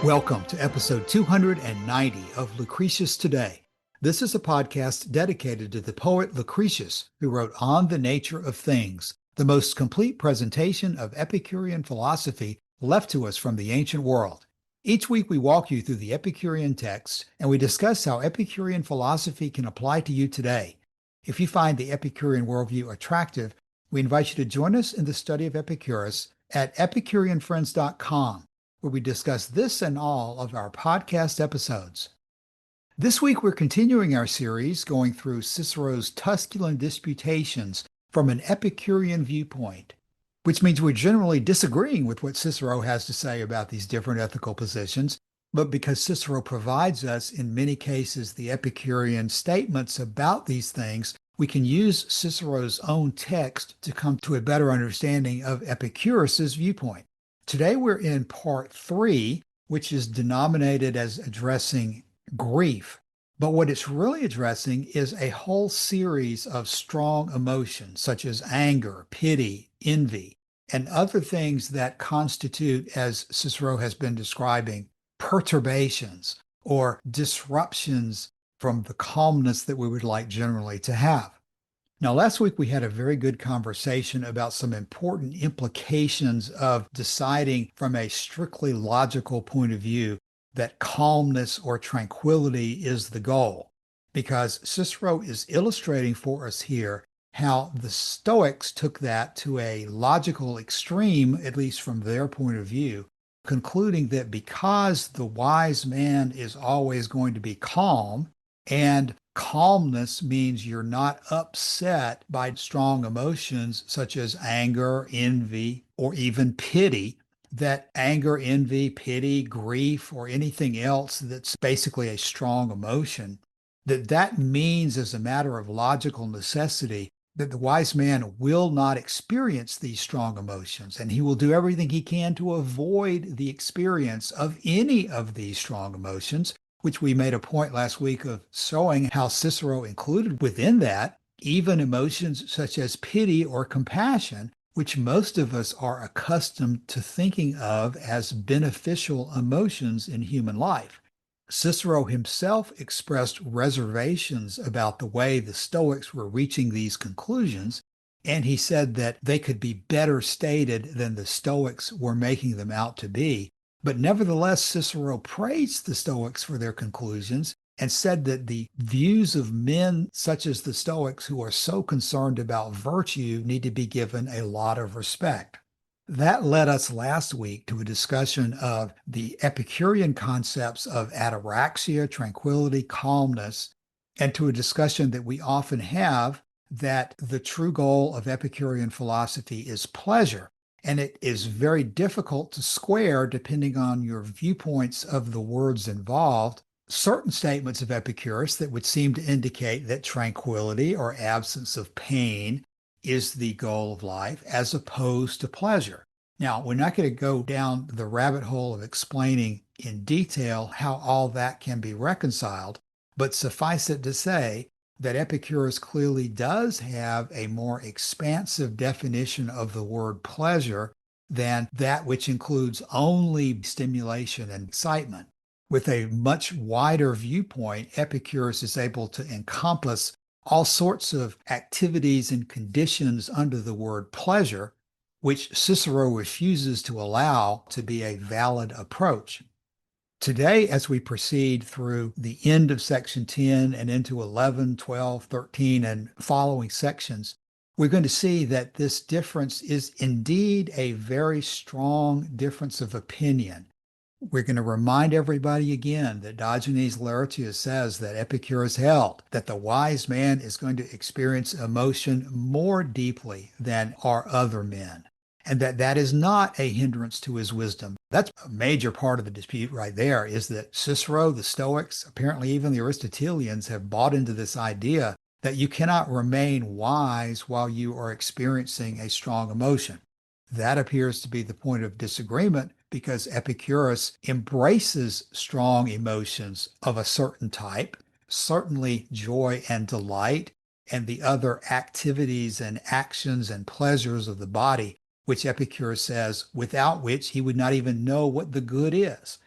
Welcome to episode 290 of Lucretius Today. This is a podcast dedicated to the poet Lucretius, who wrote On the Nature of Things, the most complete presentation of Epicurean philosophy left to us from the ancient world. Each week we walk you through the Epicurean text and we discuss how Epicurean philosophy can apply to you today. If you find the Epicurean worldview attractive, we invite you to join us in the study of Epicurus at epicureanfriends.com, where we discuss this and all of our podcast episodes. This week, we're continuing our series going through Cicero's Tusculan Disputations from an Epicurean viewpoint, which means we're generally disagreeing with what Cicero has to say about these different ethical positions, but because Cicero provides us, in many cases, the Epicurean statements about these things, we can use Cicero's own text to come to a better understanding of Epicurus's viewpoint. Today we're in part 3, which is denominated as addressing grief. But what it's really addressing is a whole series of strong emotions, such as anger, pity, envy, and other things that constitute, as Cicero has been describing, perturbations or disruptions from the calmness that we would like generally to have. Now, last week we had a very good conversation about some important implications of deciding from a strictly logical point of view that calmness or tranquility is the goal, because Cicero is illustrating for us here how the Stoics took that to a logical extreme, at least from their point of view, concluding that because the wise man is always going to be calm, and calmness means you're not upset by strong emotions such as anger, envy, or even pity, that anger, envy, pity, grief, or anything else that's basically a strong emotion, that means as a matter of logical necessity that the wise man will not experience these strong emotions, and he will do everything he can to avoid the experience of any of these strong emotions, which we made a point last week of showing how Cicero included within that even emotions such as pity or compassion, which most of us are accustomed to thinking of as beneficial emotions in human life. Cicero himself expressed reservations about the way the Stoics were reaching these conclusions, and he said that they could be better stated than the Stoics were making them out to be. But nevertheless, Cicero praised the Stoics for their conclusions and said that the views of men such as the Stoics who are so concerned about virtue need to be given a lot of respect. That led us last week to a discussion of the Epicurean concepts of ataraxia, tranquility, calmness, and to a discussion that we often have that the true goal of Epicurean philosophy is pleasure. And it is very difficult to square, depending on your viewpoints of the words involved, certain statements of Epicurus that would seem to indicate that tranquility or absence of pain is the goal of life as opposed to pleasure. Now, we're not going to go down the rabbit hole of explaining in detail how all that can be reconciled, but suffice it to say that Epicurus clearly does have a more expansive definition of the word pleasure than that which includes only stimulation and excitement. With a much wider viewpoint, Epicurus is able to encompass all sorts of activities and conditions under the word pleasure, which Cicero refuses to allow to be a valid approach. Today, as we proceed through the end of section 10 and into 11, 12, 13, and following sections, we're going to see that this difference is indeed a very strong difference of opinion. We're going to remind everybody again that Diogenes Laertius says that Epicurus held that the wise man is going to experience emotion more deeply than are other men, and that is not a hindrance to his wisdom. That's a major part of the dispute right there, is that Cicero, the Stoics, apparently even the Aristotelians have bought into this idea that you cannot remain wise while you are experiencing a strong emotion. That appears to be the point of disagreement because Epicurus embraces strong emotions of a certain type, certainly joy and delight, and the other activities and actions and pleasures of the body, which Epicurus says, without which he would not even know what the good is.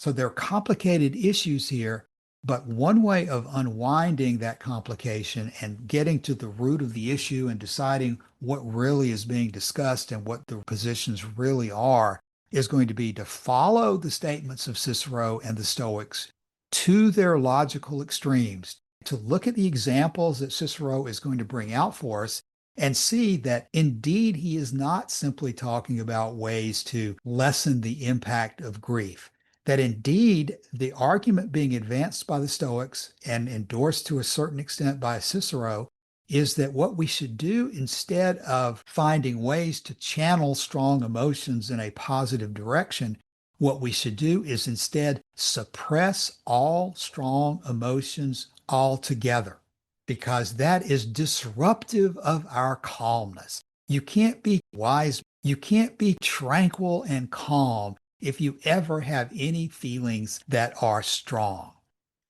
So there are complicated issues here, but one way of unwinding that complication and getting to the root of the issue and deciding what really is being discussed and what the positions really are is going to be to follow the statements of Cicero and the Stoics to their logical extremes, to look at the examples that Cicero is going to bring out for us and see that indeed he is not simply talking about ways to lessen the impact of grief, that indeed the argument being advanced by the Stoics and endorsed to a certain extent by Cicero is that what we should do instead of finding ways to channel strong emotions in a positive direction, what we should do is instead suppress all strong emotions altogether, because that is disruptive of our calmness. You can't be wise, you can't be tranquil and calm if you ever have any feelings that are strong.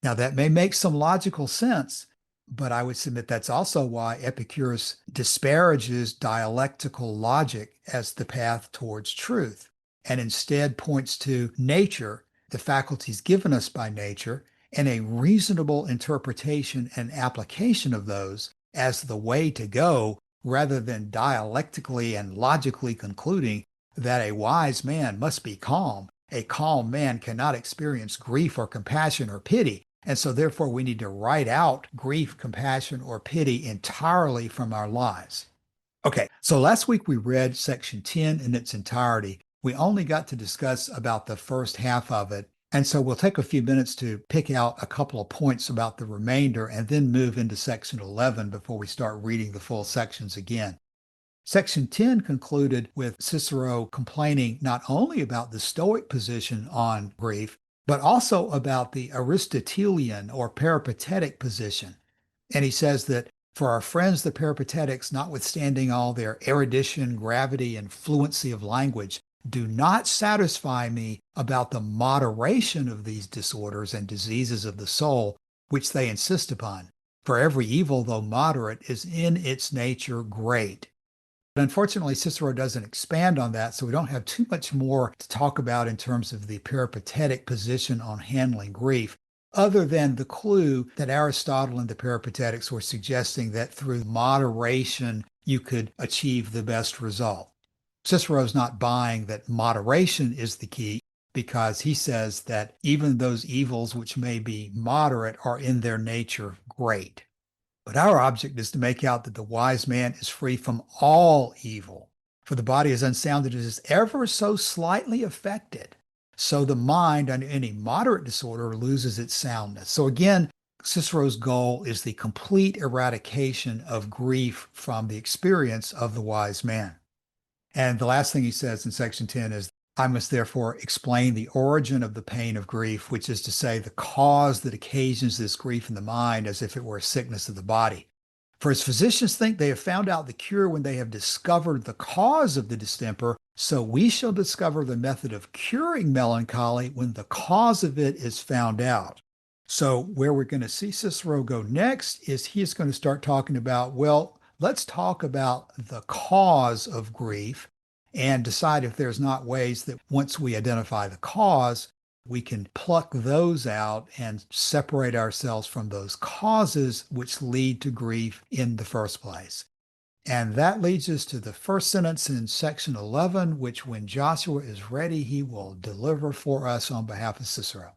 Now, that may make some logical sense, but I would submit that's also why Epicurus disparages dialectical logic as the path towards truth and instead points to nature, the faculties given us by nature, and a reasonable interpretation and application of those as the way to go, rather than dialectically and logically concluding that a wise man must be calm. A calm man cannot experience grief or compassion or pity. And so therefore we need to write out grief, compassion, or pity entirely from our lives. Okay, so last week we read section 10 in its entirety. We only got to discuss about the first half of it. And so we'll take a few minutes to pick out a couple of points about the remainder and then move into section 11 before we start reading the full sections again. Section 10 concluded with Cicero complaining not only about the Stoic position on grief, but also about the Aristotelian or peripatetic position. And he says that for our friends, the peripatetics, notwithstanding all their erudition, gravity, and fluency of language, do not satisfy me about the moderation of these disorders and diseases of the soul, which they insist upon. For every evil, though moderate, is in its nature great. But unfortunately, Cicero doesn't expand on that, so we don't have too much more to talk about in terms of the peripatetic position on handling grief, other than the clue that Aristotle and the peripatetics were suggesting that through moderation you could achieve the best result. Cicero's not buying that moderation is the key, because he says that even those evils which may be moderate are in their nature great. But our object is to make out that the wise man is free from all evil. For the body is unsounded, it is ever so slightly affected. So the mind, under any moderate disorder, loses its soundness. So again, Cicero's goal is the complete eradication of grief from the experience of the wise man. And the last thing he says in section 10 is, I must therefore explain the origin of the pain of grief, which is to say the cause that occasions this grief in the mind, as if it were a sickness of the body. For as physicians think they have found out the cure when they have discovered the cause of the distemper, so we shall discover the method of curing melancholy when the cause of it is found out. So where we're going to see Cicero go next is he's going to start talking about, well, let's talk about the cause of grief and decide if there's not ways that once we identify the cause, we can pluck those out and separate ourselves from those causes which lead to grief in the first place. And that leads us to the first sentence in section 11, which when Joshua is ready, he will deliver for us on behalf of Cicero.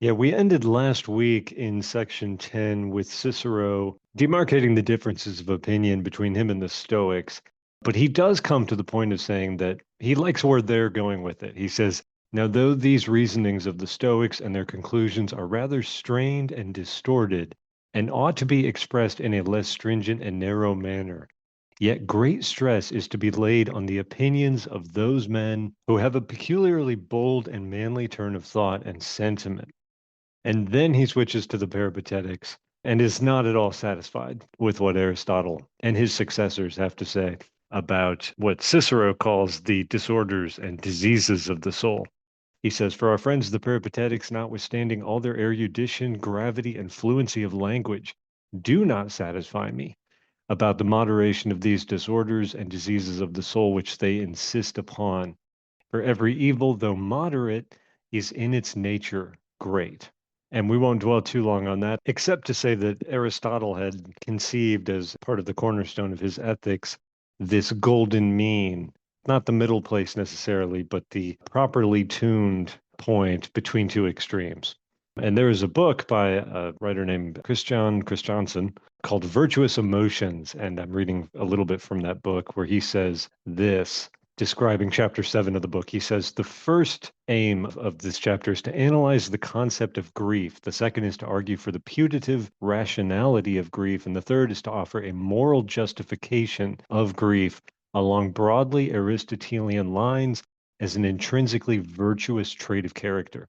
Yeah, we ended last week in section 10 with Cicero demarcating the differences of opinion between him and the Stoics. But he does come to the point of saying that he likes where they're going with it. He says, now, though these reasonings of the Stoics and their conclusions are rather strained and distorted, and ought to be expressed in a less stringent and narrow manner, yet great stress is to be laid on the opinions of those men who have a peculiarly bold and manly turn of thought and sentiment. And then he switches to the peripatetics and is not at all satisfied with what Aristotle and his successors have to say about what Cicero calls the disorders and diseases of the soul. He says, for our friends, the peripatetics, notwithstanding all their erudition, gravity, and fluency of language, do not satisfy me about the moderation of these disorders and diseases of the soul which they insist upon. For every evil, though moderate, is in its nature great. And we won't dwell too long on that, except to say that Aristotle had conceived as part of the cornerstone of his ethics this golden mean, not the middle place necessarily, but the properly tuned point between two extremes. And there is a book by a writer named Christiansen called Virtuous Emotions. And I'm reading a little bit from that book where he says this, describing chapter 7 of the book. He says, the first aim of this chapter is to analyze the concept of grief. The second is to argue for the putative rationality of grief. And the third is to offer a moral justification of grief along broadly Aristotelian lines as an intrinsically virtuous trait of character.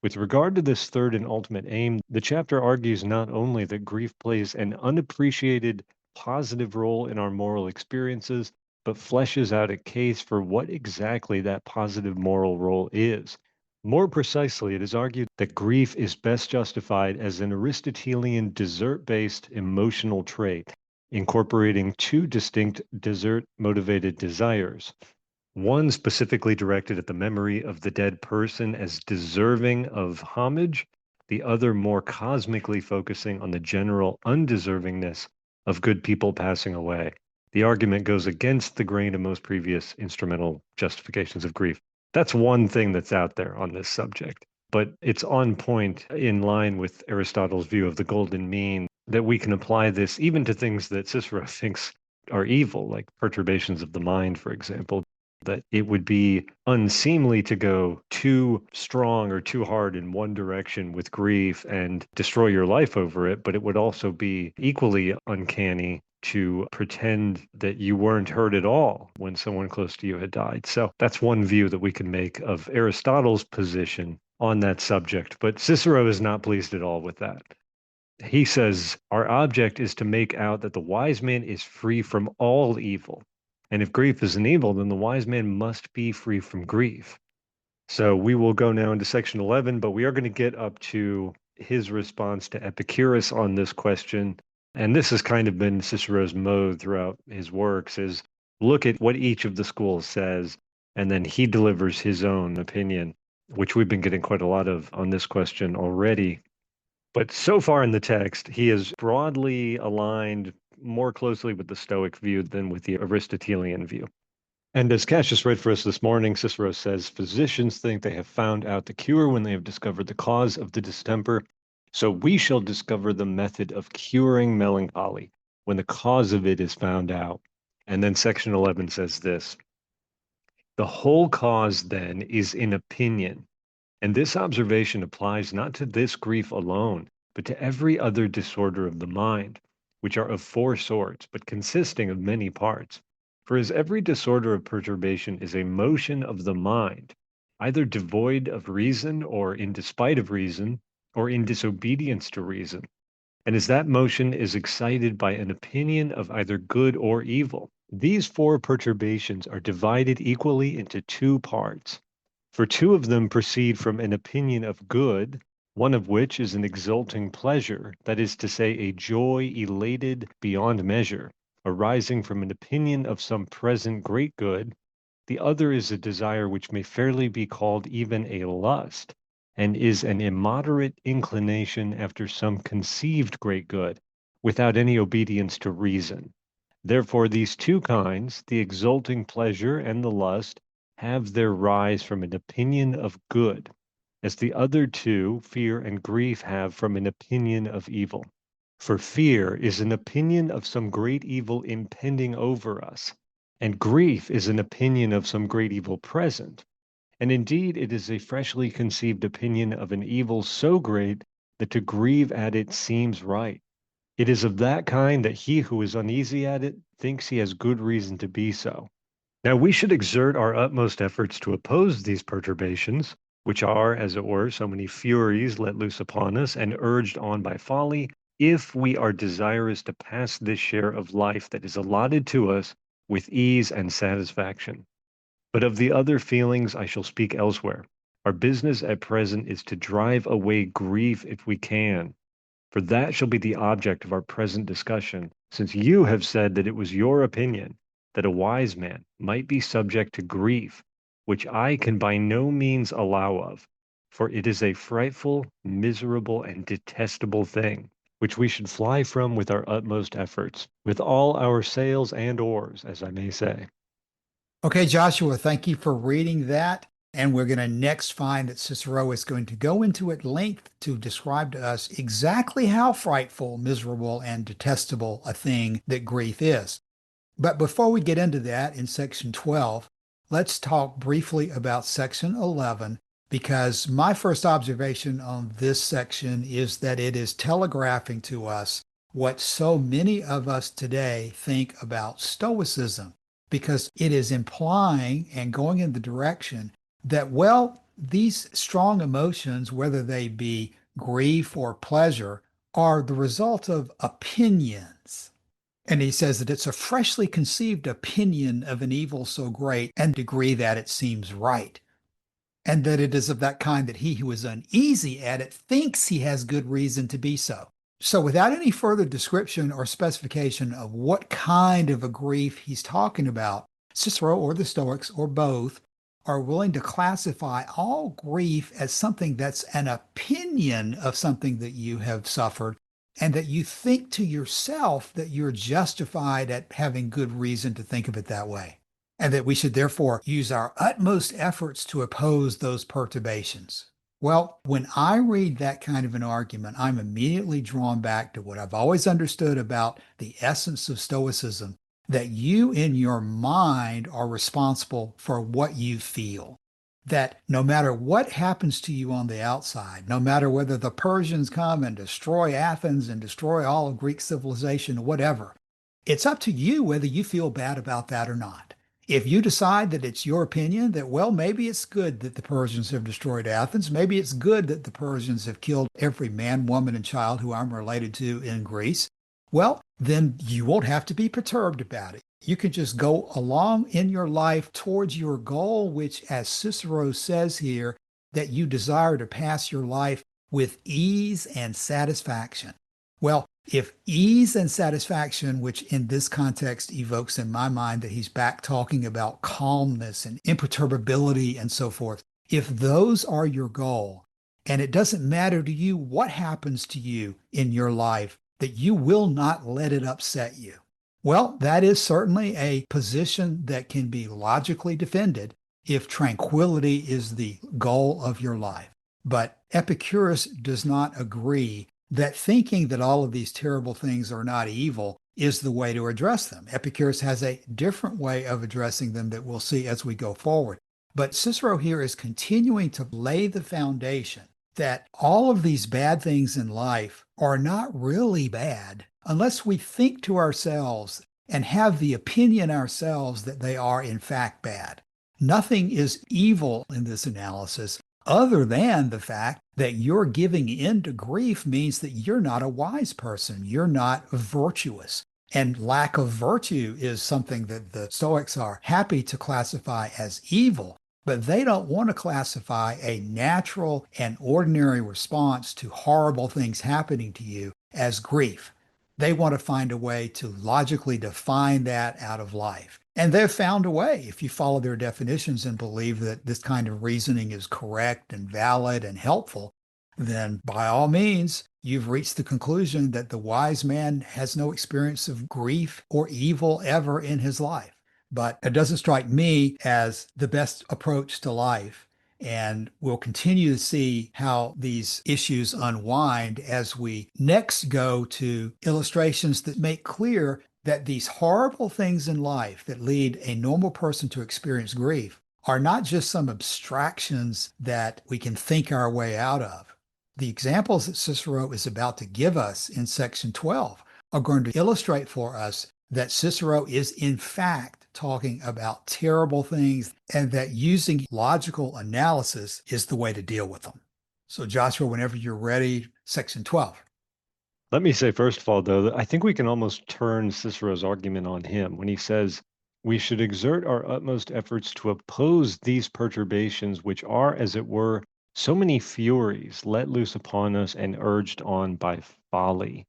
With regard to this third and ultimate aim, the chapter argues not only that grief plays an unappreciated positive role in our moral experiences, but fleshes out a case for what exactly that positive moral role is. More precisely, it is argued that grief is best justified as an Aristotelian desert-based emotional trait, incorporating two distinct desert-motivated desires. One specifically directed at the memory of the dead person as deserving of homage, the other more cosmically focusing on the general undeservingness of good people passing away. The argument goes against the grain of most previous instrumental justifications of grief. That's one thing that's out there on this subject, but it's on point in line with Aristotle's view of the golden mean that we can apply this even to things that Cicero thinks are evil, like perturbations of the mind, for example. That it would be unseemly to go too strong or too hard in one direction with grief and destroy your life over it, but it would also be equally uncanny to pretend that you weren't hurt at all when someone close to you had died. So that's one view that we can make of Aristotle's position on that subject, but Cicero is not pleased at all with that. He says, our object is to make out that the wise man is free from all evil. And if grief is an evil, then the wise man must be free from grief. So we will go now into section 11, but we are going to get up to his response to Epicurus on this question. And this has kind of been Cicero's mode throughout his works, is look at what each of the schools says, and then he delivers his own opinion, which we've been getting quite a lot of on this question already. But so far in the text, he is broadly aligned more closely with the Stoic view than with the Aristotelian view. And as Cassius read for us this morning, Cicero says, physicians think they have found out the cure when they have discovered the cause of the distemper. So we shall discover the method of curing melancholy when the cause of it is found out. And then section 11 says this, the whole cause then is in opinion. And this observation applies not to this grief alone, but to every other disorder of the mind, which are of four sorts, but consisting of many parts. For as every disorder of perturbation is a motion of the mind, either devoid of reason or in despite of reason, or in disobedience to reason, and as that motion is excited by an opinion of either good or evil, these four perturbations are divided equally into two parts. For two of them proceed from an opinion of good, one of which is an exulting pleasure, that is to say, a joy elated beyond measure, arising from an opinion of some present great good. The other is a desire which may fairly be called even a lust, and is an immoderate inclination after some conceived great good, without any obedience to reason. Therefore, these two kinds, the exulting pleasure and the lust, have their rise from an opinion of good, as the other two, fear and grief, have from an opinion of evil. For fear is an opinion of some great evil impending over us, and grief is an opinion of some great evil present. And indeed, it is a freshly conceived opinion of an evil so great that to grieve at it seems right. It is of that kind that he who is uneasy at it thinks he has good reason to be so. Now, we should exert our utmost efforts to oppose these perturbations, which are, as it were, so many furies let loose upon us and urged on by folly, if we are desirous to pass this share of life that is allotted to us with ease and satisfaction. But of the other feelings I shall speak elsewhere. Our business at present is to drive away grief if we can, for that shall be the object of our present discussion, since you have said that it was your opinion that a wise man might be subject to grief, which I can by no means allow of, for it is a frightful, miserable, and detestable thing, which we should fly from with our utmost efforts, with all our sails and oars, as I may say. Okay, Joshua, thank you for reading that. And we're going to next find that Cicero is going to go into at length to describe to us exactly how frightful, miserable, and detestable a thing that grief is. But before we get into that in section 12, let's talk briefly about section 11, because my first observation on this section is that it is telegraphing to us what so many of us today think about Stoicism, because it is implying and going in the direction that, well, these strong emotions, whether they be grief or pleasure, are the result of opinions. And he says that it's a freshly conceived opinion of an evil so great and degree that it seems right, and that it is of that kind that he who is uneasy at it thinks he has good reason to be so. So, without any further description or specification of what kind of a grief he's talking about, Cicero or the Stoics or both are willing to classify all grief as something that's an opinion of something that you have suffered, and that you think to yourself that you're justified at having good reason to think of it that way, and that we should therefore use our utmost efforts to oppose those perturbations. Well, when I read that kind of an argument, I'm immediately drawn back to what I've always understood about the essence of Stoicism, that you in your mind are responsible for what you feel. That no matter what happens to you on the outside, no matter whether the Persians come and destroy Athens and destroy all of Greek civilization or whatever, it's up to you whether you feel bad about that or not. If you decide that it's your opinion that, well, maybe it's good that the Persians have destroyed Athens, maybe it's good that the Persians have killed every man, woman, and child who I'm related to in Greece, well, then you won't have to be perturbed about it. You can just go along in your life towards your goal, which, as Cicero says here, that you desire to pass your life with ease and satisfaction. Well, if ease and satisfaction, which in this context evokes in my mind that he's back talking about calmness and imperturbability and so forth, if those are your goal, and it doesn't matter to you what happens to you in your life, that you will not let it upset you. Well, that is certainly a position that can be logically defended if tranquility is the goal of your life. But Epicurus does not agree that thinking that all of these terrible things are not evil is the way to address them. Epicurus has a different way of addressing them that we'll see as we go forward. But Cicero here is continuing to lay the foundation that all of these bad things in life are not really bad unless we think to ourselves and have the opinion ourselves that they are in fact bad. Nothing is evil in this analysis other than the fact that you're giving in to grief means that you're not a wise person. You're not virtuous. And lack of virtue is something that the Stoics are happy to classify as evil, but they don't want to classify a natural and ordinary response to horrible things happening to you as grief. They want to find a way to logically define that out of life. And they've found a way. If you follow their definitions and believe that this kind of reasoning is correct and valid and helpful, then by all means, you've reached the conclusion that the wise man has no experience of grief or evil ever in his life. But it doesn't strike me as the best approach to life. And we'll continue to see how these issues unwind as we next go to illustrations that make clear that these horrible things in life that lead a normal person to experience grief are not just some abstractions that we can think our way out of. The examples that Cicero is about to give us in section 12 are going to illustrate for us that Cicero is in fact talking about terrible things and that using logical analysis is the way to deal with them. So Joshua, whenever you're ready, section 12. Let me say, first of all, though, that I think we can almost turn Cicero's argument on him when he says, we should exert our utmost efforts to oppose these perturbations, which are, as it were, so many furies let loose upon us and urged on by folly.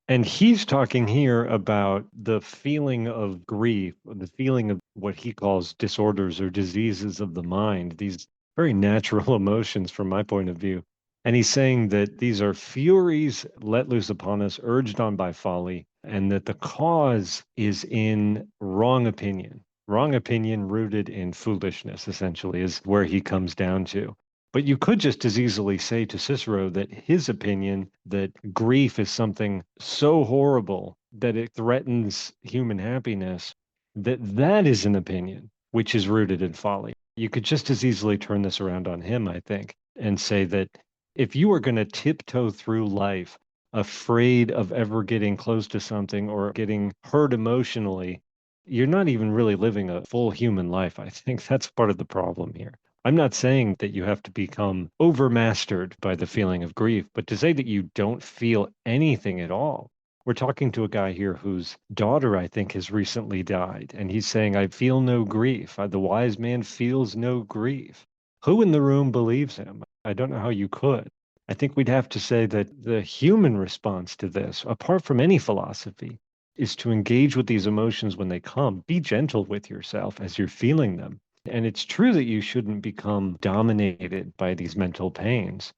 And he's talking here about the feeling of grief, the feeling of what he calls disorders or diseases of the mind, these very natural emotions from my point of view. And he's saying that these are furies let loose upon us, urged on by folly, and that the cause is in wrong opinion. Wrong opinion rooted in foolishness, essentially, is where he comes down to. But you could just as easily say to Cicero that his opinion that grief is something so horrible that it threatens human happiness, that is an opinion which is rooted in folly. You could just as easily turn this around on him, I think, and say that if you are going to tiptoe through life afraid of ever getting close to something or getting hurt emotionally, you're not even really living a full human life. I think that's part of the problem here. I'm not saying that you have to become overmastered by the feeling of grief, but to say that you don't feel anything at all. We're talking to a guy here whose daughter, I think, has recently died, and he's saying, I feel no grief. The wise man feels no grief. Who in the room believes him? I don't know how you could. I think we'd have to say that the human response to this, apart from any philosophy, is to engage with these emotions when they come. Be gentle with yourself as you're feeling them. And it's true that you shouldn't become dominated by these mental pains.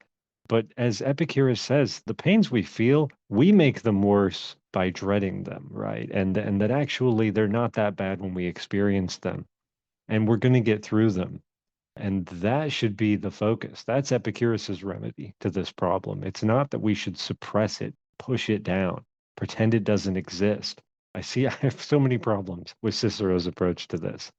But as Epicurus says, the pains we feel, we make them worse by dreading them, right? And that actually they're not that bad when we experience them. And we're going to get through them. And that should be the focus. That's Epicurus's remedy to this problem. It's not that we should suppress it, push it down, pretend it doesn't exist. I have so many problems with Cicero's approach to this.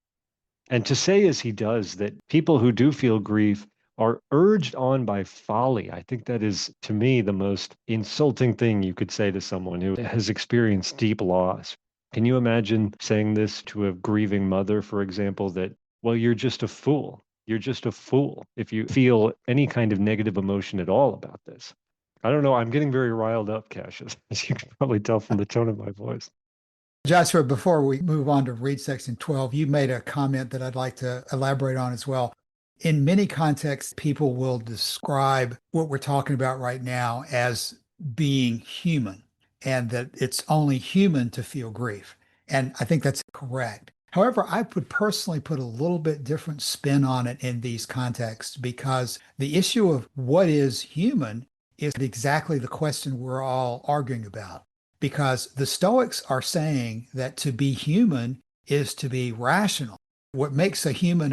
And to say, as he does, that people who do feel grief are urged on by folly, I think that is, to me, the most insulting thing you could say to someone who has experienced deep loss. Can you imagine saying this to a grieving mother, for example, that, well, you're just a fool. You're just a fool if you feel any kind of negative emotion at all about this. I don't know. I'm getting very riled up, Cassius, as you can probably tell from the tone of my voice. Joshua, before we move on to read section 12, you made a comment that I'd like to elaborate on as well. In many contexts, people will describe what we're talking about right now as being human, and that it's only human to feel grief. And I think that's correct. However, I would personally put a little bit different spin on it in these contexts because the issue of what is human is exactly the question we're all arguing about. Because the Stoics are saying that to be human is to be rational. What makes a human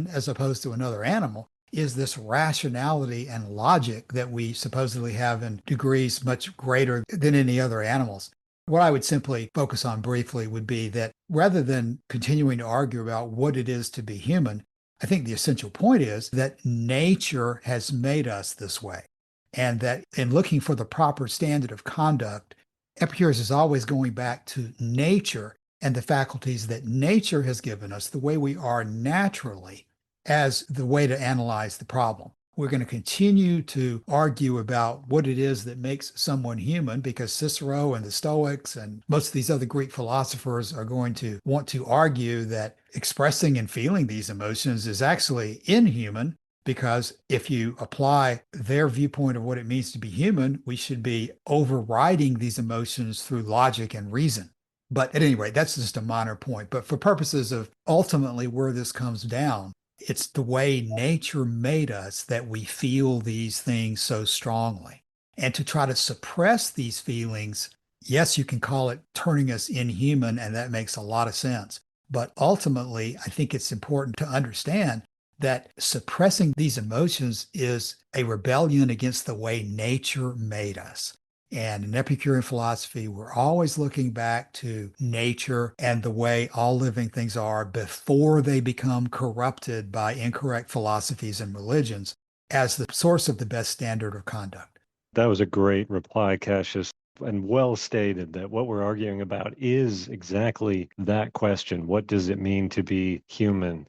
as opposed to another animal is this rationality and logic that we supposedly have in degrees much greater than any other animals. What I would simply focus on briefly would be that rather than continuing to argue about what it is to be human, I think the essential point is that nature has made us this way. And that in looking for the proper standard of conduct, Epicurus is always going back to nature and the faculties that nature has given us, the way we are naturally, as the way to analyze the problem. We're going to continue to argue about what it is that makes someone human because Cicero and the Stoics and most of these other Greek philosophers are going to want to argue that expressing and feeling these emotions is actually inhuman, because if you apply their viewpoint of what it means to be human, we should be overriding these emotions through logic and reason. But at any rate, that's just a minor point. But for purposes of ultimately where this comes down, it's the way nature made us that we feel these things so strongly. And to try to suppress these feelings, yes, you can call it turning us inhuman, and that makes a lot of sense. But ultimately, I think it's important to understand that suppressing these emotions is a rebellion against the way nature made us. And in Epicurean philosophy, we're always looking back to nature and the way all living things are before they become corrupted by incorrect philosophies and religions as the source of the best standard of conduct. That was a great reply, Cassius, and well stated that what we're arguing about is exactly that question. What does it mean to be human?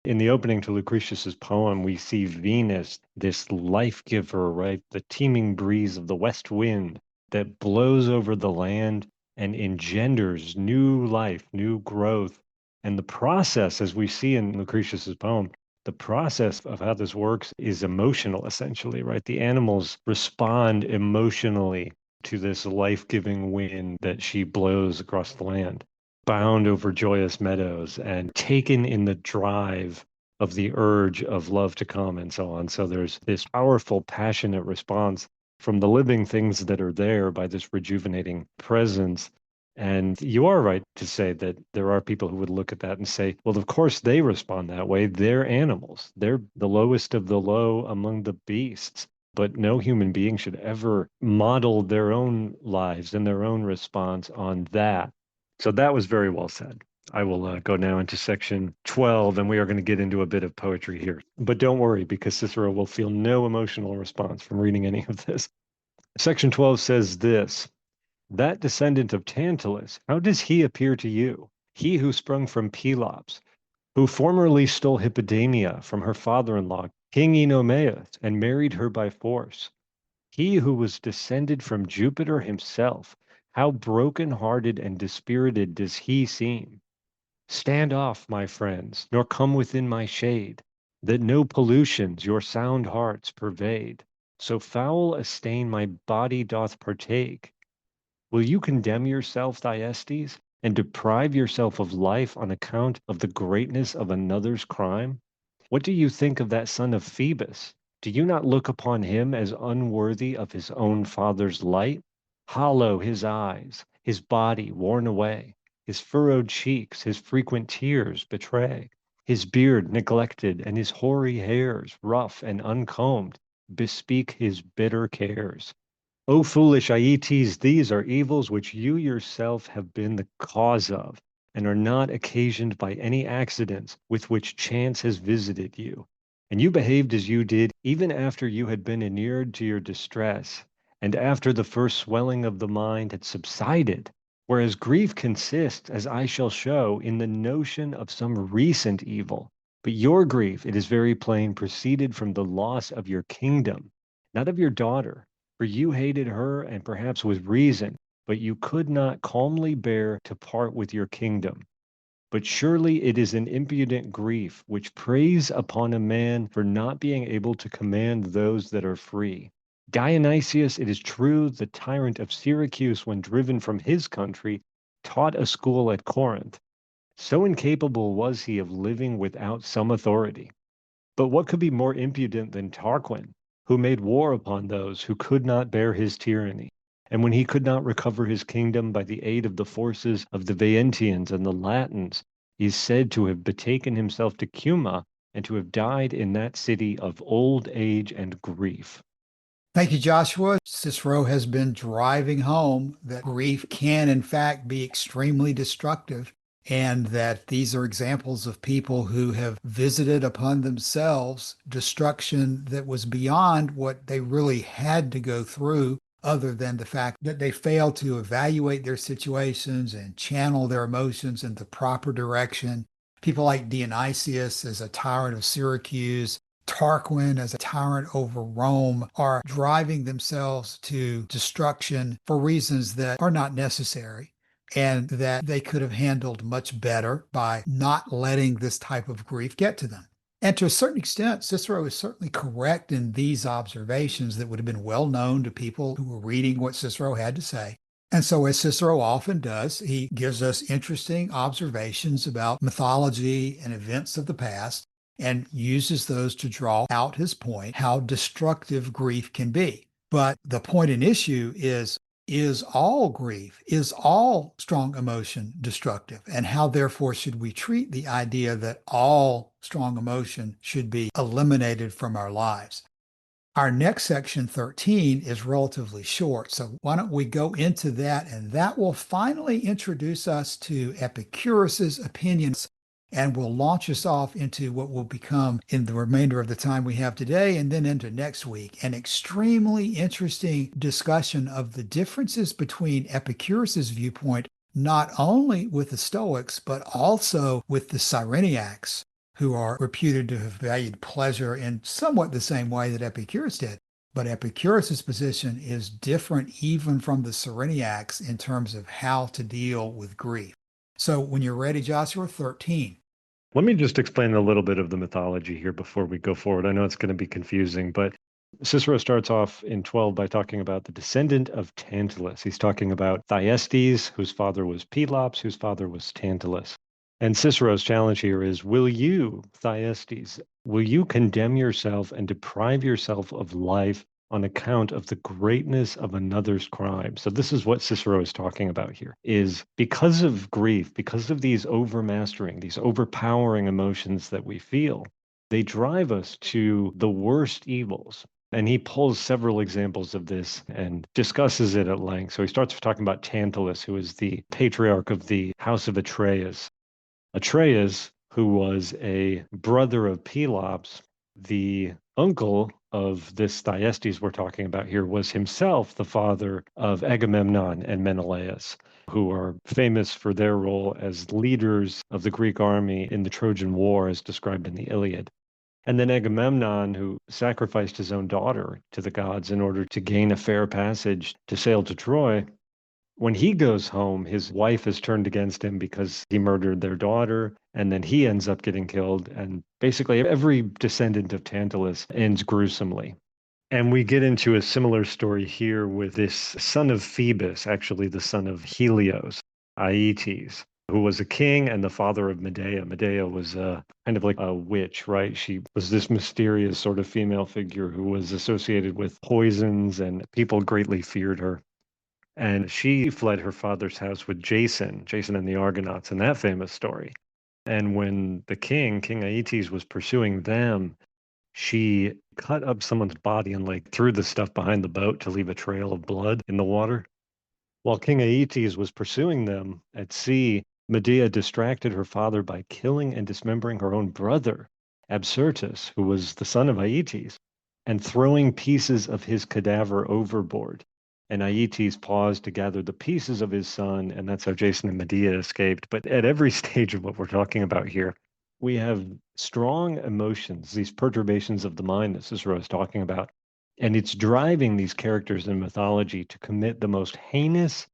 In the opening to Lucretius's poem, we see Venus, this life giver, right? The teeming breeze of the west wind that blows over the land and engenders new life, new growth. And the process, as we see in Lucretius's poem, the process of how this works is emotional, essentially, right? The animals respond emotionally to this life-giving wind that she blows across the land, bound over joyous meadows and taken in the drive of the urge of love to come and so on. So there's this powerful, passionate response from the living things that are there by this rejuvenating presence. And you are right to say that there are people who would look at that and say, well, of course they respond that way. They're animals. They're the lowest of the low among the beasts. But no human being should ever model their own lives and their own response on that. So that was very well said. I will go now into section 12, and we are going to get into a bit of poetry here. But don't worry, because Cicero will feel no emotional response from reading any of this. Section 12 says this: that descendant of Tantalus, how does he appear to you? He who sprung from Pelops, who formerly stole Hippodamia from her father-in-law, King Oenomaus, and married her by force. He who was descended from Jupiter himself, how broken-hearted and dispirited does he seem? Stand off, my friends, nor come within my shade, that no pollutions your sound hearts pervade. So foul a stain my body doth partake. Will you condemn yourself, Thyestes, and deprive yourself of life on account of the greatness of another's crime? What do you think of that son of Phoebus? Do you not look upon him as unworthy of his own father's light? Hollow his eyes, his body worn away, his furrowed cheeks, his frequent tears betray. His beard neglected, and his hoary hairs, rough and uncombed, bespeak his bitter cares. O foolish Aeetes, these are evils which you yourself have been the cause of, and are not occasioned by any accidents with which chance has visited you. And you behaved as you did even after you had been inured to your distress, and after the first swelling of the mind had subsided, whereas grief consists, as I shall show, in the notion of some recent evil. But your grief, it is very plain, proceeded from the loss of your kingdom, not of your daughter. For you hated her, and perhaps with reason, but you could not calmly bear to part with your kingdom. But surely it is an impudent grief which preys upon a man for not being able to command those that are free. Dionysius, it is true, the tyrant of Syracuse, when driven from his country, taught a school at Corinth. So incapable was he of living without some authority. But what could be more impudent than Tarquin, who made war upon those who could not bear his tyranny? And when he could not recover his kingdom by the aid of the forces of the Veientians and the Latins, he is said to have betaken himself to Cuma and to have died in that city of old age and grief. Thank you, Joshua. Cicero has been driving home that grief can, in fact, be extremely destructive, and that these are examples of people who have visited upon themselves destruction that was beyond what they really had to go through, other than the fact that they failed to evaluate their situations and channel their emotions in the proper direction. People like Dionysius as a tyrant of Syracuse, Tarquin as a tyrant over Rome, are driving themselves to destruction for reasons that are not necessary and that they could have handled much better by not letting this type of grief get to them. And to a certain extent, Cicero is certainly correct in these observations that would have been well known to people who were reading what Cicero had to say. And so, as Cicero often does, he gives us interesting observations about mythology and events of the past and uses those to draw out his point, how destructive grief can be. But the point in issue is all grief, is all strong emotion destructive? And how, therefore, should we treat the idea that all strong emotion should be eliminated from our lives? Our next section, 13, is relatively short. So why don't we go into that? And that will finally introduce us to Epicurus's opinions and will launch us off into what will become, in the remainder of the time we have today and then into next week, an extremely interesting discussion of the differences between Epicurus's viewpoint, not only with the Stoics, but also with the Cyrenaics, who are reputed to have valued pleasure in somewhat the same way that Epicurus did. But Epicurus's position is different even from the Cyrenaics in terms of how to deal with grief. So when you're ready, Joshua, 13. Let me just explain a little bit of the mythology here before we go forward. I know it's going to be confusing, but Cicero starts off in 12 by talking about the descendant of Tantalus. He's talking about Thyestes, whose father was Pelops, whose father was Tantalus. And Cicero's challenge here is, will you, Thyestes, will you condemn yourself and deprive yourself of life on account of the greatness of another's crime? So this is what Cicero is talking about here, is because of grief, because of these overmastering, these overpowering emotions that we feel, they drive us to the worst evils. And he pulls several examples of this and discusses it at length. So he starts talking about Tantalus, who is the patriarch of the house of Atreus. Atreus, who was a brother of Pelops, the uncle of this Thyestes we're talking about here, was himself the father of Agamemnon and Menelaus, who are famous for their role as leaders of the Greek army in the Trojan War, as described in the Iliad. And then Agamemnon, who sacrificed his own daughter to the gods in order to gain a fair passage to sail to Troy, when he goes home, his wife is turned against him because he murdered their daughter, and then he ends up getting killed. And basically, every descendant of Tantalus ends gruesomely. And we get into a similar story here with this son of Phoebus, actually the son of Helios, Aeetes, who was a king and the father of Medea. Medea was kind of like a witch, right? She was this mysterious sort of female figure who was associated with poisons, and people greatly feared her. And she fled her father's house with Jason and the Argonauts in that famous story. And when the King Aeetes, was pursuing them, she cut up someone's body and like threw the stuff behind the boat to leave a trail of blood in the water. While King Aeetes was pursuing them at sea, Medea distracted her father by killing and dismembering her own brother, Absyrtus, who was the son of Aeetes, and throwing pieces of his cadaver overboard. And Aeetes paused to gather the pieces of his son, and that's how Jason and Medea escaped. But at every stage of what we're talking about here, we have strong emotions, these perturbations of the mind that Cicero is talking about. And it's driving these characters in mythology to commit the most heinous,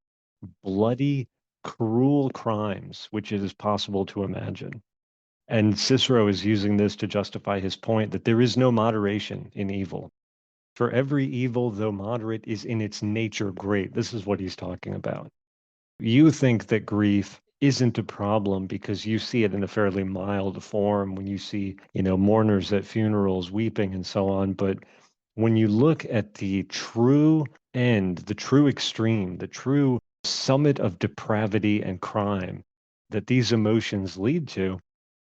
bloody, cruel crimes which it is possible to imagine. And Cicero is using this to justify his point that there is no moderation in evil. For every evil, though moderate, is in its nature great. This is what he's talking about. You think that grief isn't a problem because you see it in a fairly mild form when you see, mourners at funerals weeping and so on. But when you look at the true end, the true extreme, the true summit of depravity and crime that these emotions lead to,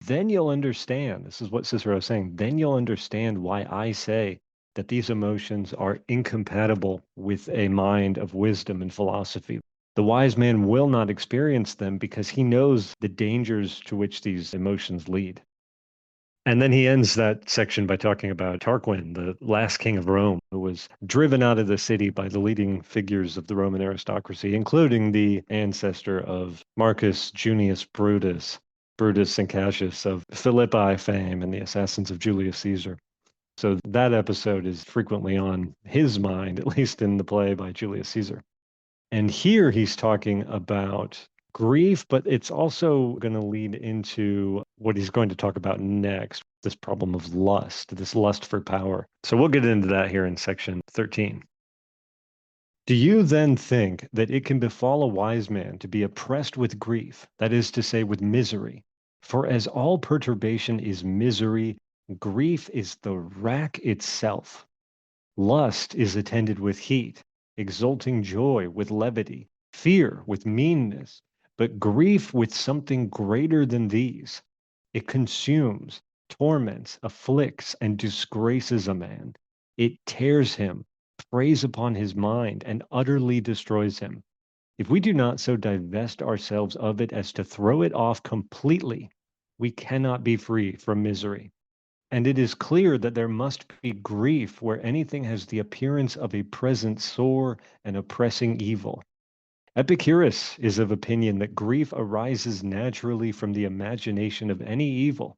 then you'll understand. This is what Cicero is saying. Then you'll understand why I say that these emotions are incompatible with a mind of wisdom and philosophy. The wise man will not experience them because he knows the dangers to which these emotions lead. And then he ends that section by talking about Tarquin, the last king of Rome, who was driven out of the city by the leading figures of the Roman aristocracy, including the ancestor of Marcus Junius Brutus, Brutus and Cassius of Philippi fame and the assassins of Julius Caesar. So that episode is frequently on his mind, at least in the play by Julius Caesar. And here he's talking about grief, but it's also going to lead into what he's going to talk about next, this problem of lust, this lust for power. So we'll get into that here in section 13. Do you then think that it can befall a wise man to be oppressed with grief, that is to say, with misery? For as all perturbation is misery, grief is the rack itself. Lust is attended with heat, exulting joy with levity, fear with meanness, but grief with something greater than these. It consumes, torments, afflicts, and disgraces a man. It tears him, preys upon his mind, and utterly destroys him. If we do not so divest ourselves of it as to throw it off completely, we cannot be free from misery. And it is clear that there must be grief where anything has the appearance of a present sore and oppressing evil. Epicurus is of opinion that grief arises naturally from the imagination of any evil,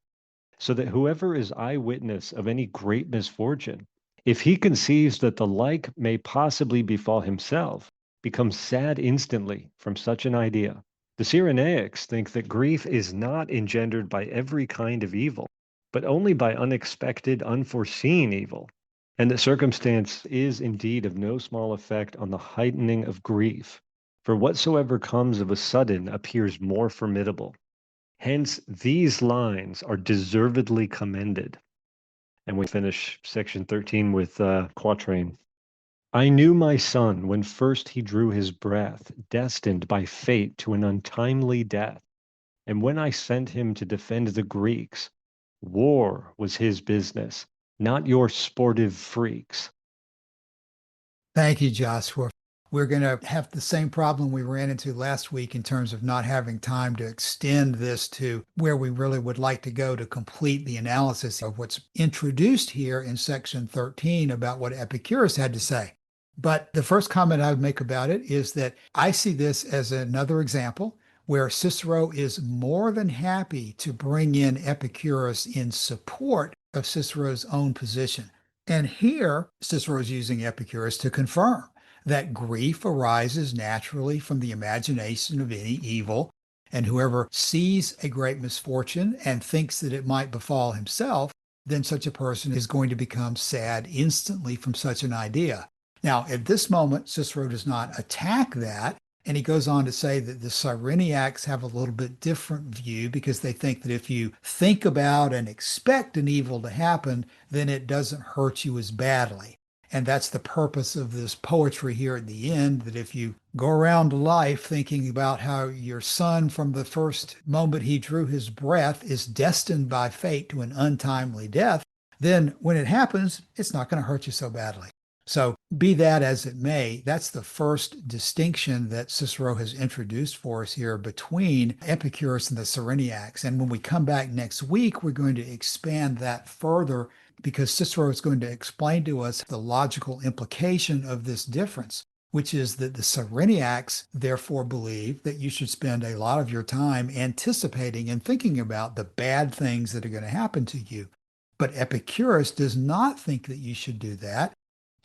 so that whoever is eyewitness of any great misfortune, if he conceives that the like may possibly befall himself, becomes sad instantly from such an idea. The Cyrenaics think that grief is not engendered by every kind of evil, but only by unexpected, unforeseen evil, and that circumstance is indeed of no small effect on the heightening of grief, for whatsoever comes of a sudden appears more formidable. Hence, these lines are deservedly commended. And we finish section 13 with quatrain. I knew my son when first he drew his breath, destined by fate to an untimely death. And when I sent him to defend the Greeks, war was his business, not your sportive freaks. Thank you, Joshua. We're going to have the same problem we ran into last week in terms of not having time to extend this to where we really would like to go to complete the analysis of what's introduced here in section 13 about what Epicurus had to say. But the first comment I would make about it is that I see this as another example where Cicero is more than happy to bring in Epicurus in support of Cicero's own position. And here, Cicero is using Epicurus to confirm that grief arises naturally from the imagination of any evil, and whoever sees a great misfortune and thinks that it might befall himself, then such a person is going to become sad instantly from such an idea. Now, at this moment, Cicero does not attack that, and he goes on to say that the Cyrenaics have a little bit different view because they think that if you think about and expect an evil to happen, then it doesn't hurt you as badly. And that's the purpose of this poetry here at the end, that if you go around life thinking about how your son from the first moment he drew his breath is destined by fate to an untimely death, then when it happens, it's not going to hurt you so badly. So be that as it may, that's the first distinction that Cicero has introduced for us here between Epicurus and the Cyrenaics. And when we come back next week, we're going to expand that further because Cicero is going to explain to us the logical implication of this difference, which is that the Cyrenaics therefore believe that you should spend a lot of your time anticipating and thinking about the bad things that are going to happen to you. But Epicurus does not think that you should do that.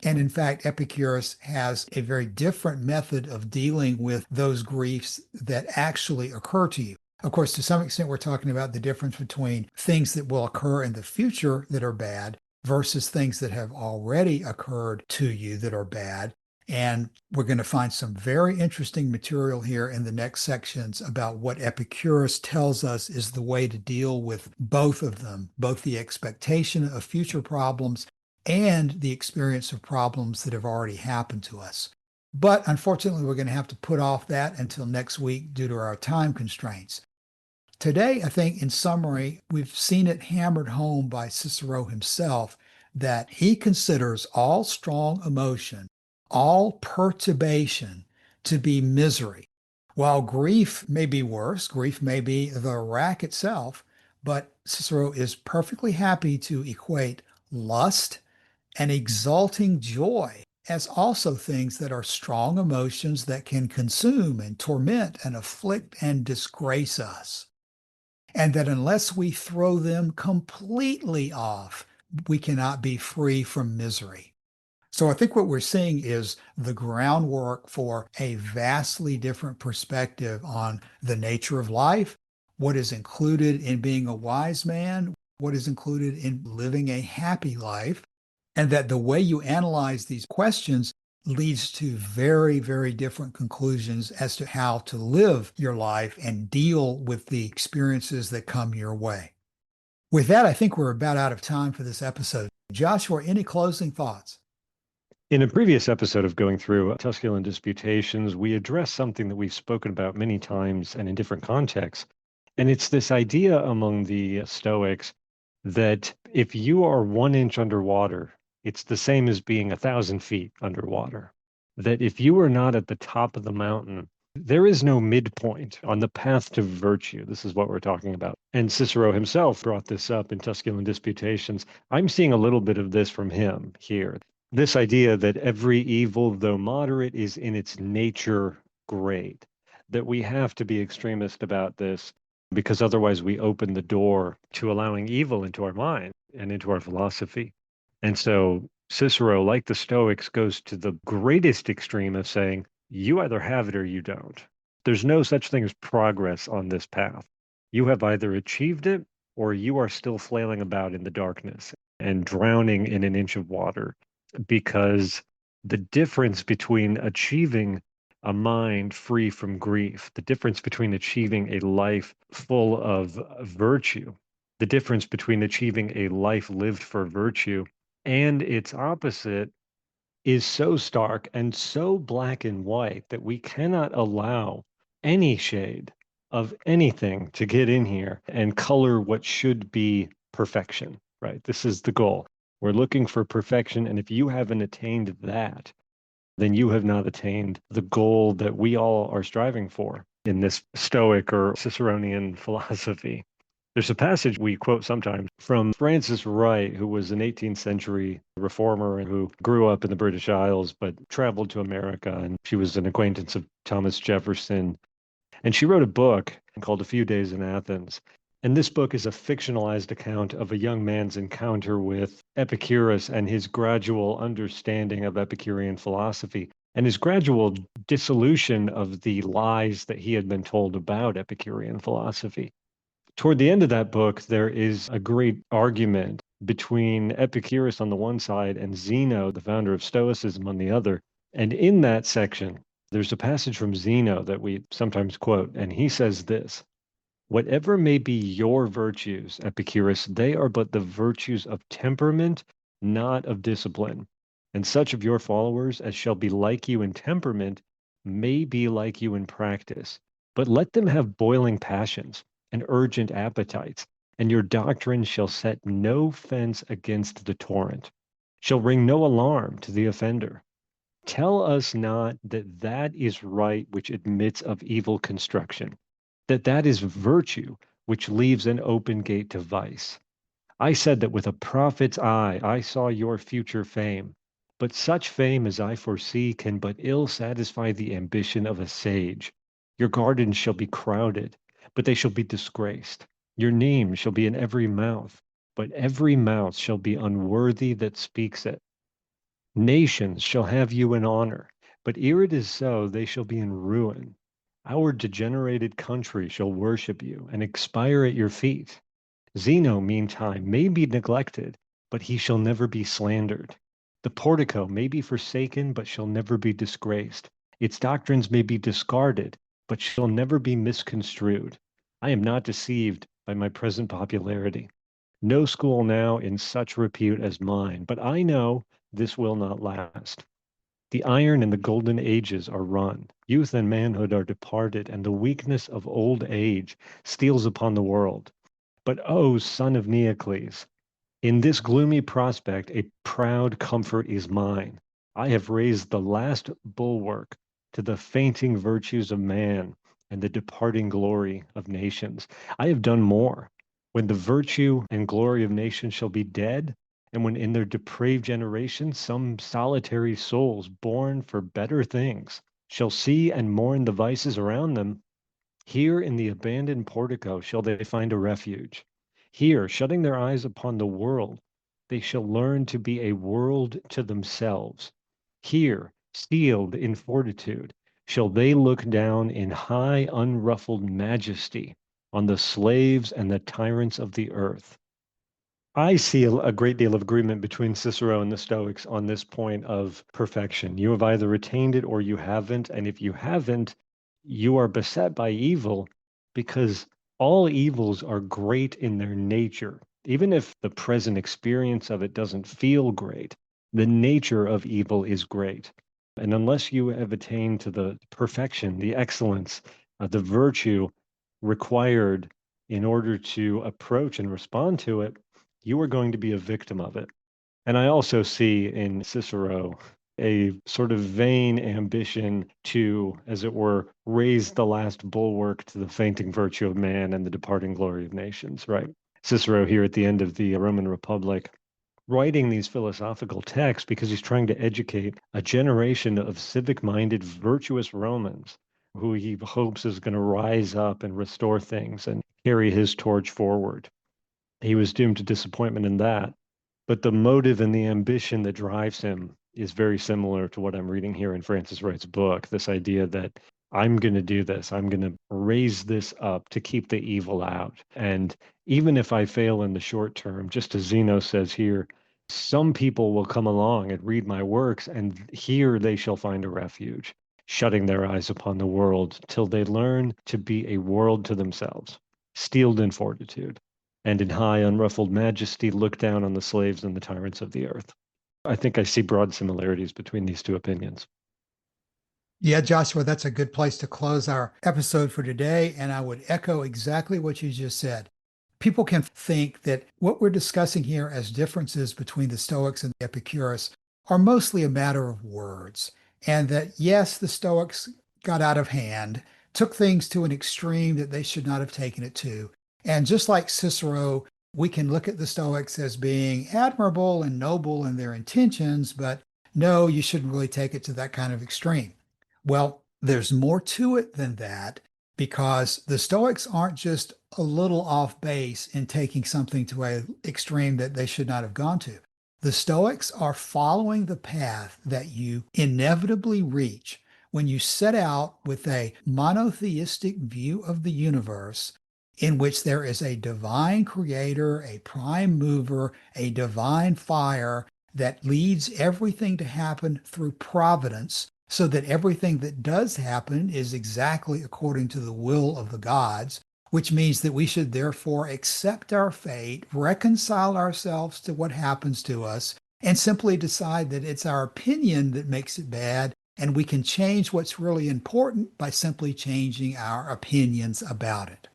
And in fact, Epicurus has a very different method of dealing with those griefs that actually occur to you. Of course, to some extent, we're talking about the difference between things that will occur in the future that are bad versus things that have already occurred to you that are bad. And we're going to find some very interesting material here in the next sections about what Epicurus tells us is the way to deal with both of them, both the expectation of future problems and the experience of problems that have already happened to us. But unfortunately, we're going to have to put off that until next week due to our time constraints. Today, I think in summary, we've seen it hammered home by Cicero himself that he considers all strong emotion, all perturbation to be misery. While grief may be worse, grief may be the rack itself, but Cicero is perfectly happy to equate lust and exulting joy as also things that are strong emotions that can consume and torment and afflict and disgrace us. And that unless we throw them completely off, we cannot be free from misery. So I think what we're seeing is the groundwork for a vastly different perspective on the nature of life, what is included in being a wise man, what is included in living a happy life, and that the way you analyze these questions leads to very, very different conclusions as to how to live your life and deal with the experiences that come your way. With that, I think we're about out of time for this episode. Joshua, any closing thoughts? In a previous episode of going through Tusculan Disputations, we addressed something that we've spoken about many times and in different contexts. And it's this idea among the Stoics that if you are 1 inch underwater, it's the same as being 1,000 feet underwater. That if you are not at the top of the mountain, there is no midpoint on the path to virtue. This is what we're talking about. And Cicero himself brought this up in Tusculan Disputations. I'm seeing a little bit of this from him here. This idea that every evil, though moderate, is in its nature great. That we have to be extremist about this because otherwise we open the door to allowing evil into our mind and into our philosophy. And so Cicero, like the Stoics, goes to the greatest extreme of saying, you either have it or you don't. There's no such thing as progress on this path. You have either achieved it or you are still flailing about in the darkness and drowning in an inch of water, because the difference between achieving a mind free from grief, the difference between achieving a life full of virtue, the difference between achieving a life lived for virtue and its opposite is so stark and so black and white that we cannot allow any shade of anything to get in here and color what should be perfection, right? This is the goal. We're looking for perfection. And if you haven't attained that, then you have not attained the goal that we all are striving for in this Stoic or Ciceronian philosophy. There's a passage we quote sometimes from Frances Wright, who was an 18th century reformer and who grew up in the British Isles but traveled to America. And she was an acquaintance of Thomas Jefferson. And she wrote a book called A Few Days in Athens. And this book is a fictionalized account of a young man's encounter with Epicurus and his gradual understanding of Epicurean philosophy and his gradual dissolution of the lies that he had been told about Epicurean philosophy. Toward the end of that book, there is a great argument between Epicurus on the one side and Zeno, the founder of Stoicism, on the other. And in that section, there's a passage from Zeno that we sometimes quote, and he says this: "Whatever may be your virtues, Epicurus, they are but the virtues of temperament, not of discipline. And such of your followers as shall be like you in temperament may be like you in practice. But let them have boiling passions and urgent appetites, and your doctrine shall set no fence against the torrent, shall ring no alarm to the offender. Tell us not that that is right which admits of evil construction, that that is virtue which leaves an open gate to vice. I said that with a prophet's eye I saw your future fame, but such fame as I foresee can but ill satisfy the ambition of a sage. Your gardens shall be crowded, but they shall be disgraced. Your name shall be in every mouth, but every mouth shall be unworthy that speaks it. Nations shall have you in honor, but ere it is so, they shall be in ruin. Our degenerated country shall worship you and expire at your feet. Zeno, meantime, may be neglected, but he shall never be slandered. The portico may be forsaken, but shall never be disgraced. Its doctrines may be discarded, but shall never be misconstrued. I am not deceived by my present popularity. No school now in such repute as mine, but I know this will not last. The iron and the golden ages are run. Youth and manhood are departed, and the weakness of old age steals upon the world. But, O son of Neocles, in this gloomy prospect a proud comfort is mine. I have raised the last bulwark to the fainting virtues of man and the departing glory of nations. I have done more. When the virtue and glory of nations shall be dead, and when in their depraved generation some solitary souls born for better things shall see and mourn the vices around them, here in the abandoned portico shall they find a refuge. Here, shutting their eyes upon the world, they shall learn to be a world to themselves. Here, sealed in fortitude, shall they look down in high, unruffled majesty on the slaves and the tyrants of the earth." I see a great deal of agreement between Cicero and the Stoics on this point of perfection. You have either attained it or you haven't. And if you haven't, you are beset by evil because all evils are great in their nature. Even if the present experience of it doesn't feel great, the nature of evil is great. And unless you have attained to the perfection, the excellence, the virtue required in order to approach and respond to it, you are going to be a victim of it. And I also see in Cicero a sort of vain ambition to, as it were, raise the last bulwark to the fainting virtue of man and the departing glory of nations, right? Cicero here at the end of the Roman Republic, writing these philosophical texts because he's trying to educate a generation of civic-minded, virtuous Romans who he hopes is going to rise up and restore things and carry his torch forward. He was doomed to disappointment in that. But the motive and the ambition that drives him is very similar to what I'm reading here in Frances Wright's book. This idea that I'm going to do this, I'm going to raise this up to keep the evil out. And even if I fail in the short term, just as Zeno says here, some people will come along and read my works, and here they shall find a refuge. shutting their eyes upon the world till they learn to be a world to themselves, steeled in fortitude, and in high unruffled majesty look down on the slaves and the tyrants of the earth. I think I see broad similarities between these two opinions. Yeah, Joshua, that's a good place to close our episode for today. And I would echo exactly what you just said. People can think that what we're discussing here as differences between the Stoics and the Epicurus are mostly a matter of words. And that, yes, the Stoics got out of hand, took things to an extreme that they should not have taken it to. And just like Cicero, we can look at the Stoics as being admirable and noble in their intentions, but no, you shouldn't really take it to that kind of extreme. Well, there's more to it than that because the Stoics aren't just a little off base in taking something to an extreme that they should not have gone to. The Stoics are following the path that you inevitably reach when you set out with a monotheistic view of the universe in which there is a divine creator, a prime mover, a divine fire that leads everything to happen through providence so that everything that does happen is exactly according to the will of the gods, which means that we should therefore accept our fate, reconcile ourselves to what happens to us, and simply decide that it's our opinion that makes it bad, and we can change what's really important by simply changing our opinions about it.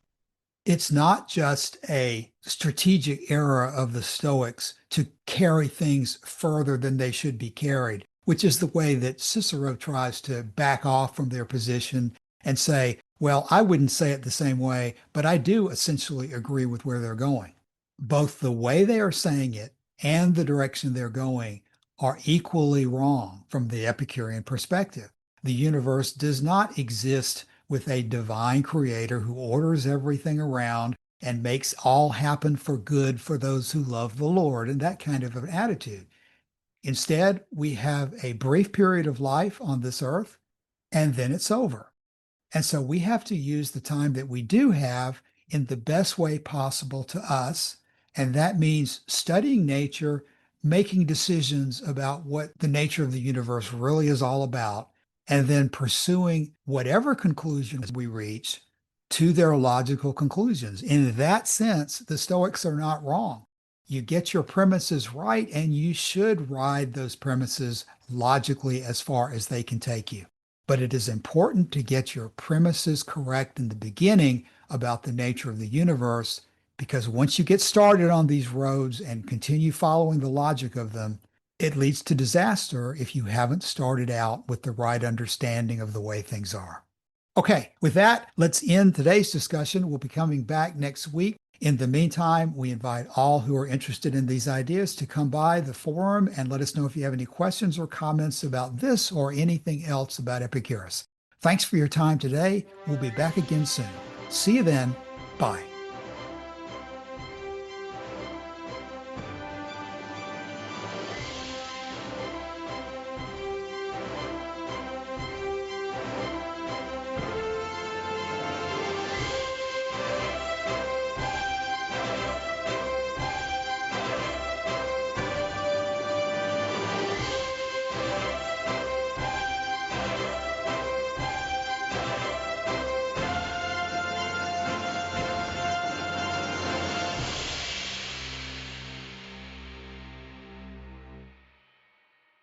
It's not just a strategic error of the Stoics to carry things further than they should be carried, which is the way that Cicero tries to back off from their position and say, well, I wouldn't say it the same way, but I do essentially agree with where they're going. Both the way they are saying it and the direction they're going are equally wrong from the Epicurean perspective. The universe does not exist with a divine creator who orders everything around and makes all happen for good for those who love the Lord, and that kind of an attitude. Instead, we have a brief period of life on this earth, and then it's over. And so we have to use the time that we do have in the best way possible to us. And that means studying nature, making decisions about what the nature of the universe really is all about, and then pursuing whatever conclusions we reach to their logical conclusions. In that sense, the Stoics are not wrong. You get your premises right, and you should ride those premises logically as far as they can take you. But it is important to get your premises correct in the beginning about the nature of the universe, because once you get started on these roads and continue following the logic of them, it leads to disaster if you haven't started out with the right understanding of the way things are. Okay, with that, let's end today's discussion. We'll be coming back next week. In the meantime, we invite all who are interested in these ideas to come by the forum and let us know if you have any questions or comments about this or anything else about Epicurus. Thanks for your time today. We'll be back again soon. See you then. Bye.